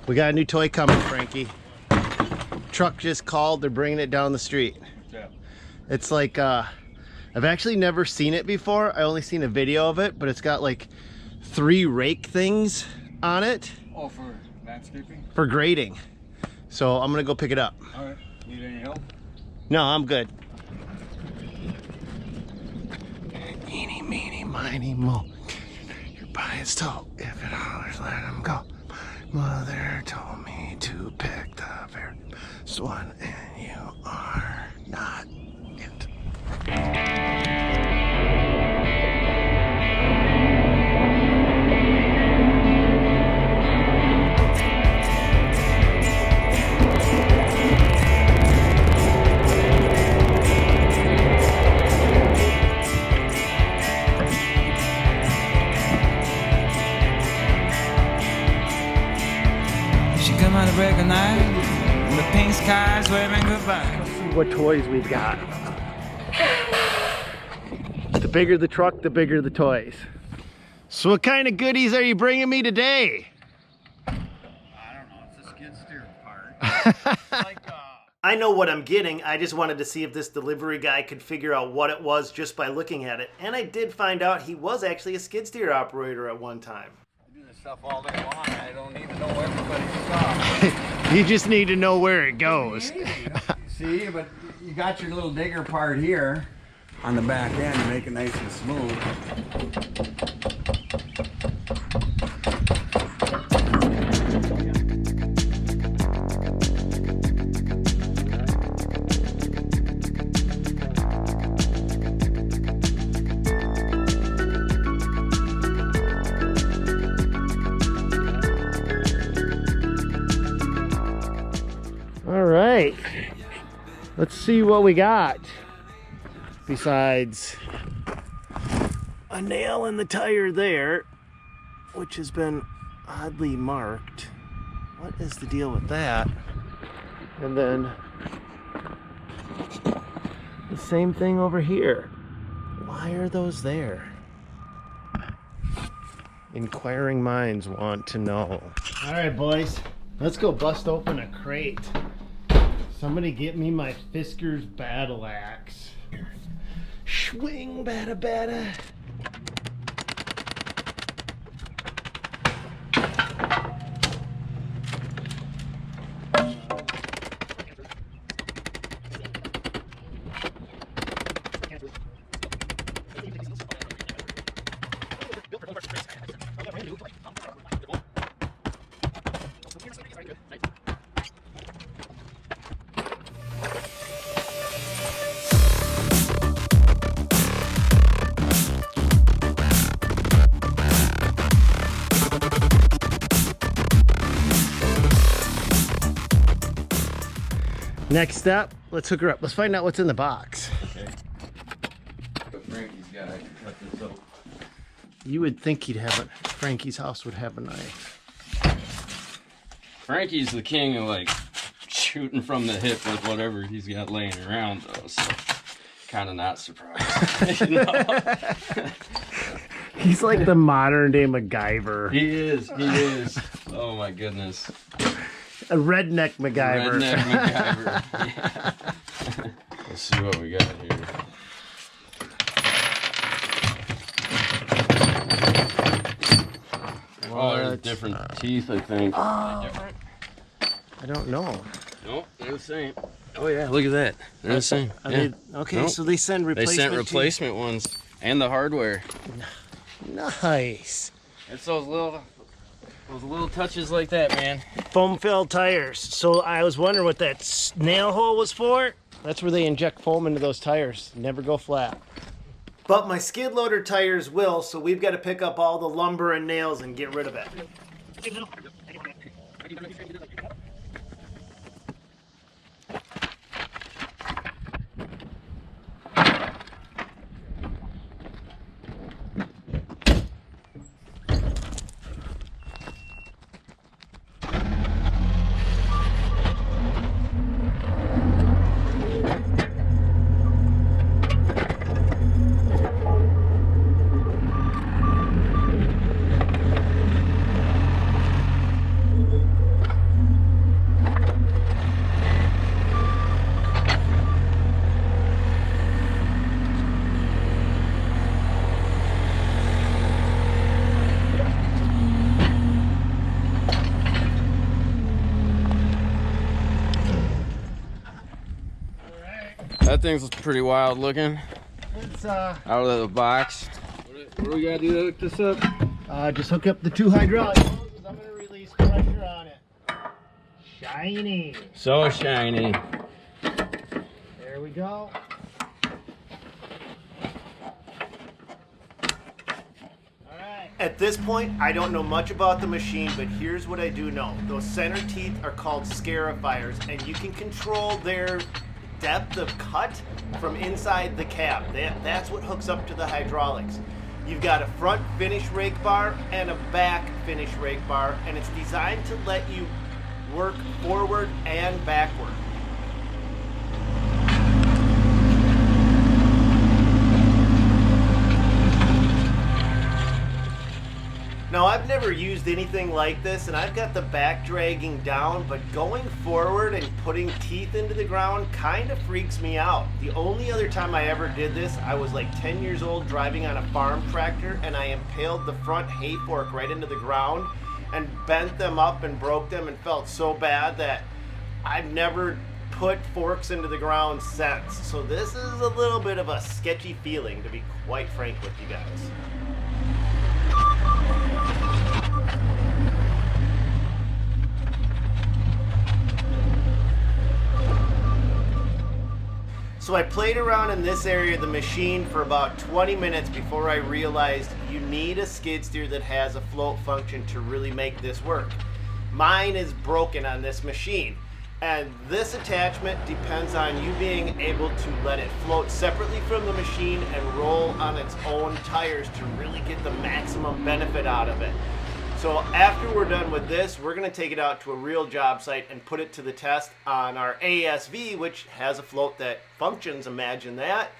We got a new toy coming, Frankie. Truck just called. They're bringing it down the street. Yeah. It's like, I've actually never seen it before. I only seen a video of it, but it's got like 3 rake things on it. Oh, for landscaping? For grading. So I'm gonna go pick it up. All right. Need any help? No, I'm good. Eeny, meeny, miny, mo. Your bias toe. If it hollers, let him go. My mother told me to pick the fairest one, and you are not it. Come out to break a night, the pink skies waving goodbye. Let's see what toys we've got. The bigger the truck, the bigger the toys. So what kind of goodies are you bringing me today? I don't know. It's a skid steer part. I know what I'm getting. I just wanted to see if this delivery guy could figure out what it was just by looking at it. And I did find out he was actually a skid steer operator at one time. Stuff all day long. I don't need to know everybody's stuff. You just need to know where it goes. See, but you got your little digger part here on the back end to make it nice and smooth. All right, let's see what we got. Besides a nail in the tire there, which has been oddly marked. What is the deal with that? And then the same thing over here. Why are those there? Inquiring minds want to know. All right, boys, let's go bust open a crate. Somebody get me my Fisker's battle axe. Swing, bada bada. Next up, let's hook her up. Let's find out what's in the box. Okay. But Frankie's got to cut this out. You would think he'd have it. Frankie's house would have a knife. Frankie's the king of like shooting from the hip with whatever he's got laying around though, so kind of not surprised. You know? He's like the modern day MacGyver. He is. Oh my goodness. A redneck Macgyver. Redneck Macgyver. Yeah. Let's see what we got here. Oh, there's different teeth, I think. Oh, I don't know. Nope, they're the same. Oh yeah, look at that. They're the same. Are Yeah. they, okay, Nope. so they send They replacement sent replacement ones and the hardware. Nice. It's those little touches like that, man. Foam filled tires. So I was wondering what that nail hole was for. That's where they inject foam into those tires. Never go flat. But my skid loader tires will, so we've got to pick up all the lumber and nails and get rid of it. that thing's pretty wild looking. It's Out of the box. What do we gotta do to hook this up? just hook up the 2 hydraulic hoses. I'm gonna release pressure on it. Shiny. So shiny. There we go. At this point, I don't know much about the machine, but here's what I do know. Those center teeth are called scarifiers, and you can control their depth of cut from inside the cab. That's what hooks up to the hydraulics. You've got a front finish rake bar and a back finish rake bar, and it's designed to let you work forward and backward. Now, I've never used anything like this, and I've got the back dragging down, but going forward and putting teeth into the ground kind of freaks me out. The only other time I ever did this, I was like 10 years old driving on a farm tractor, and I impaled the front hay fork right into the ground and bent them up and broke them and felt so bad that I've never put forks into the ground since. So this is a little bit of a sketchy feeling, to be quite frank with you guys. So I played around in this area of the machine for about 20 minutes before I realized you need a skid steer that has a float function to really make this work. Mine is broken on this machine, and this attachment depends on you being able to let it float separately from the machine and roll on its own tires to really get the maximum benefit out of it. So after we're done with this, we're going to take it out to a real job site and put it to the test on our ASV, which has a float that functions, imagine that,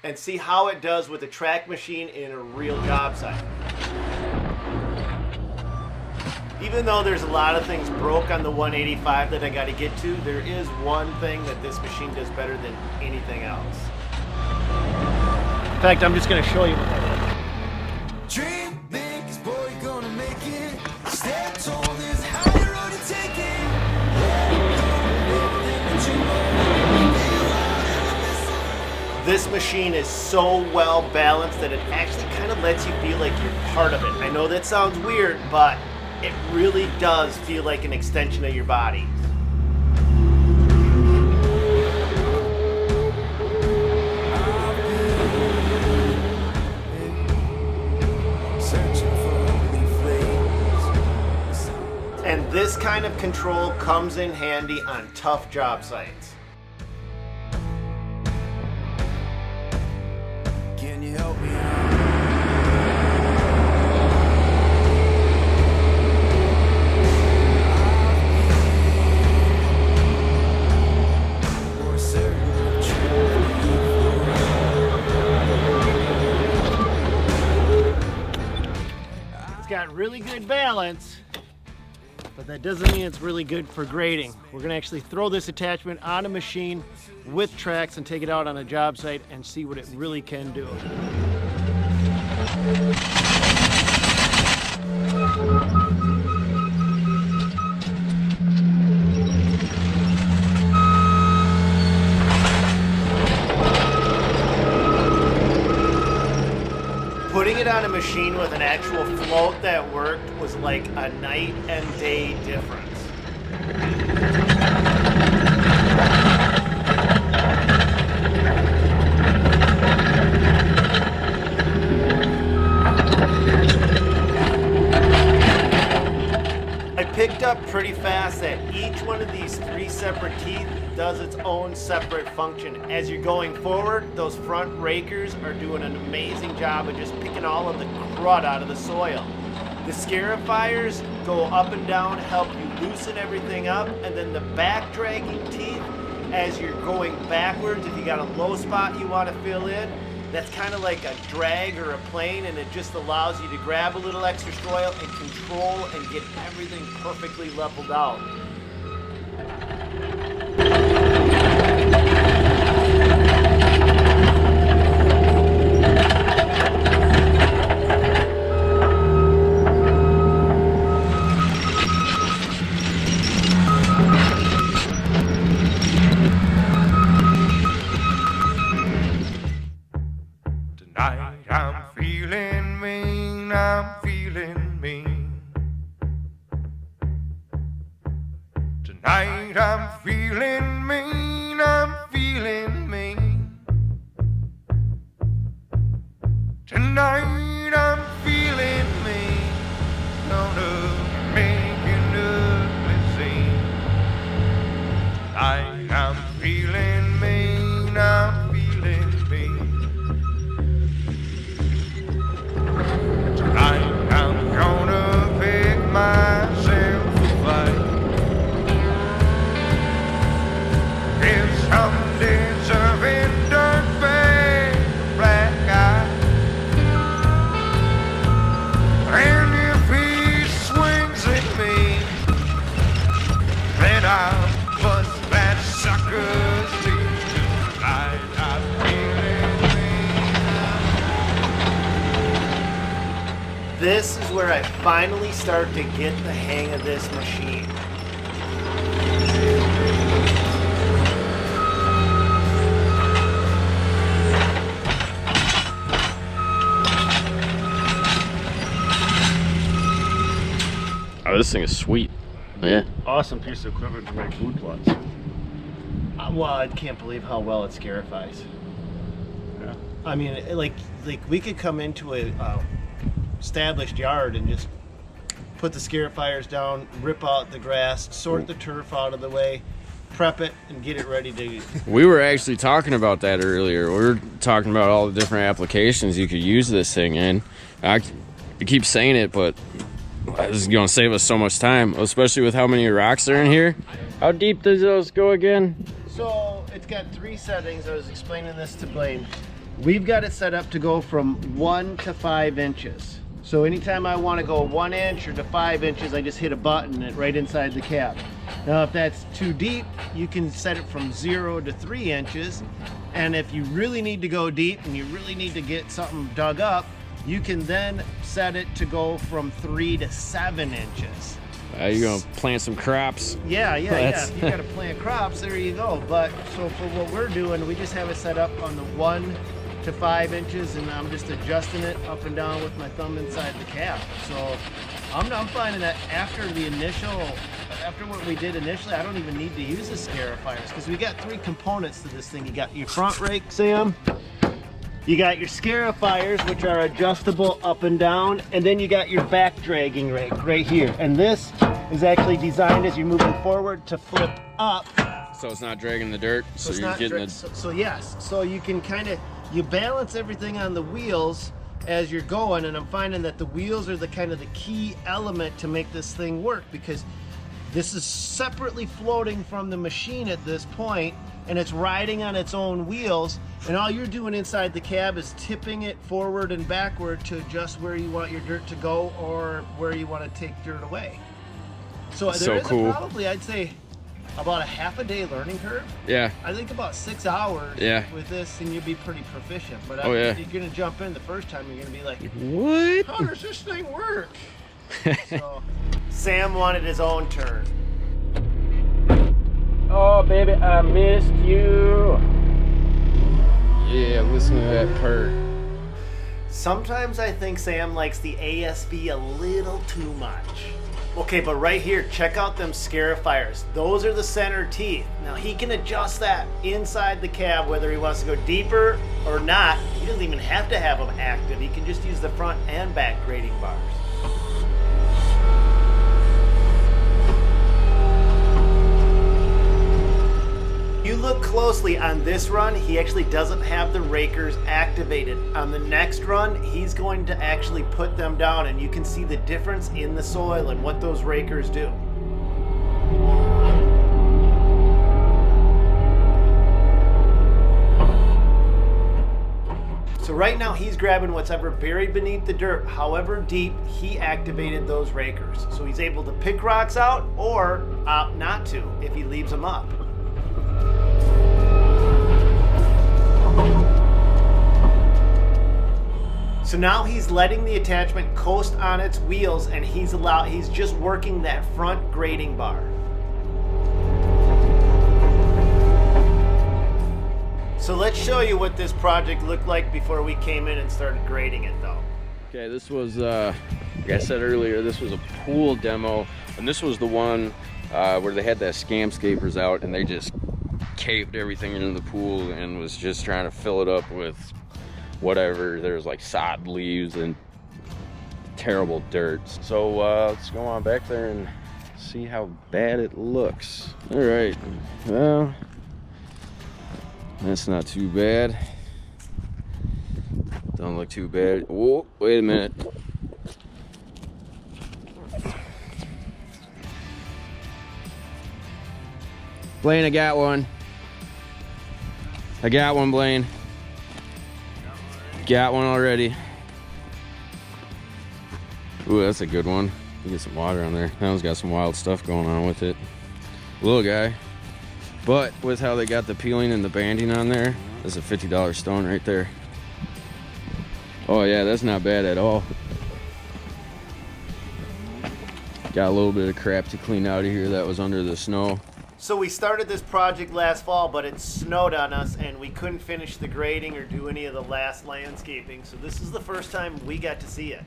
and see how it does with a track machine in a real job site. Even though there's a lot of things broke on the 185 that I got to get to, there is one thing that this machine does better than anything else. In fact, I'm just going to show you what that is. Dream big, 'cause boy, you're gonna make it. Step tall, there's higher road to take it. This machine is so well balanced that it actually kind of lets you feel like you're part of it. I know that sounds weird, but it really does feel like an extension of your body. And this kind of control comes in handy on tough job sites. Can you help me out? It's got really good balance, but that doesn't mean it's really good for grading. We're gonna actually throw this attachment on a machine with tracks and take it out on a job site and see what it really can do. Putting it on a machine with an actual float that worked was like a night and day difference. I picked up pretty fast that each one of these 3 separate teeth does its own separate function. As you're going forward, those front rakers are doing an amazing job of just picking all of the crud out of the soil. The scarifiers go up and down, help you loosen everything up, and then the back dragging teeth, as you're going backwards, if you got a low spot you want to fill in, that's kind of like a drag or a plane, and it just allows you to grab a little extra soil and control and get everything perfectly leveled out. mean, I'm feeling mean. Tonight I'm feeling mean, I'm feeling mean. Tonight I'm feeling mean, gonna make an ugly scene. Tonight I'm feeling mean, I'm feeling mean. Tonight I'm gonna pick myself a fight. If someday serving dirt bag, black eye. And if he swings at me, then I'll bust that sucker's teeth. Tonight I'm feeling mean. This is where I finally start to get the hang of this machine. Oh, this thing is sweet. Yeah. Awesome piece of equipment to make food plots. Well, I can't believe how well it scarifies. Yeah. I mean, like we could come into a established yard and just put the scarifiers down, rip out the grass, sort the turf out of the way, prep it, and get it ready to. We were actually talking about that earlier. We were talking about all the different applications you could use this thing in. I keep saying it, but this is going to save us so much time, especially with how many rocks are in here. How deep does those go again? So it's got 3 settings. I was explaining this to Blaine. We've got it set up to go from 1 to 5 inches. So anytime I want to go 1 inch or to 5 inches, I just hit a button right inside the cab. Now, if that's too deep, you can set it from 0 to 3 inches. And if you really need to go deep and you really need to get something dug up, you can then set it to go from 3 to 7 inches. You're going to plant some crops. Yeah. That's- If you got to plant crops, there you go. But so for what we're doing, we just have it set up on the 1 to 5 inches, and I'm just adjusting it up and down with my thumb inside the cab. So I'm finding that after what we did initially, I don't even need to use the scarifiers because we got 3 components to this thing. You got your front rake, Sam. You got your scarifiers, which are adjustable up and down, and then you got your back dragging rake right here. And this is actually designed as you're moving forward to flip up. So it's not dragging the dirt. So it's you're not getting yes. So you can you balance everything on the wheels as you're going, and I'm finding that the wheels are the key element to make this thing work, because this is separately floating from the machine at this point, and it's riding on its own wheels, and all you're doing inside the cab is tipping it forward and backward to adjust where you want your dirt to go or where you want to take dirt away. So there is cool. Probably, I'd say, about a half a day learning curve. Yeah. I think about 6 hours with this, and you'll be pretty proficient. But if you're gonna jump in the first time, you're gonna be like, what? how does this thing work? So, Sam wanted his own turn. Oh, baby, I missed you. Yeah, listen to that purr. Sometimes I think Sam likes the ASB a little too much. Okay, but right here, check out them scarifiers. Those are the center teeth. Now he can adjust that inside the cab, whether he wants to go deeper or not. He doesn't even have to have them active. He can just use the front and back grading bars. You look closely on this run, he actually doesn't have the rakers activated. On the next run, he's going to actually put them down, and you can see the difference in the soil and what those rakers do. So right now he's grabbing what's ever buried beneath the dirt, however deep he activated those rakers. So he's able to pick rocks out or opt not to if he leaves them up. So now he's letting the attachment coast on its wheels, and he's just working that front grading bar. So let's show you what this project looked like before we came in and started grading it though. Okay, this was, like I said earlier, this was a pool demo, and this was the one where they had that Scamscapers out, and they just caved everything into the pool and was just trying to fill it up with whatever. There was like sod leaves and terrible dirt. So let's go on back there and see how bad it looks. All right, well, that's not too bad. Don't look too bad. Whoa, wait a minute. Blaine, I got one. I got one, Blaine. Got one already. Ooh, that's a good one. You get some water on there. That one's got some wild stuff going on with it. Little guy. But with how they got the peeling and the banding on there, that's a $50 stone right there. Oh yeah, that's not bad at all. Got a little bit of crap to clean out of here that was under the snow. So we started this project last fall, but it snowed on us and we couldn't finish the grading or do any of the last landscaping. So this is the first time we got to see it.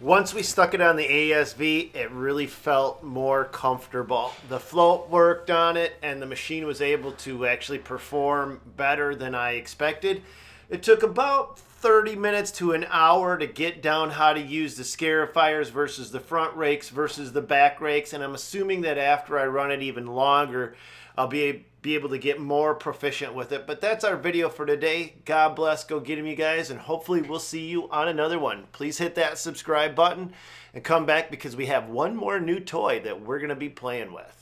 Once we stuck it on the ASV, it really felt more comfortable. The float worked on it and the machine was able to actually perform better than I expected. It took about 30 minutes to an hour to get down how to use the scarifiers versus the front rakes versus the back rakes, and I'm assuming that after I run it even longer, I'll be able to get more proficient with it. But that's our video for today. God bless. Go get them, you guys, and hopefully we'll see you on another one. Please hit that subscribe button and come back because we have one more new toy that we're going to be playing with.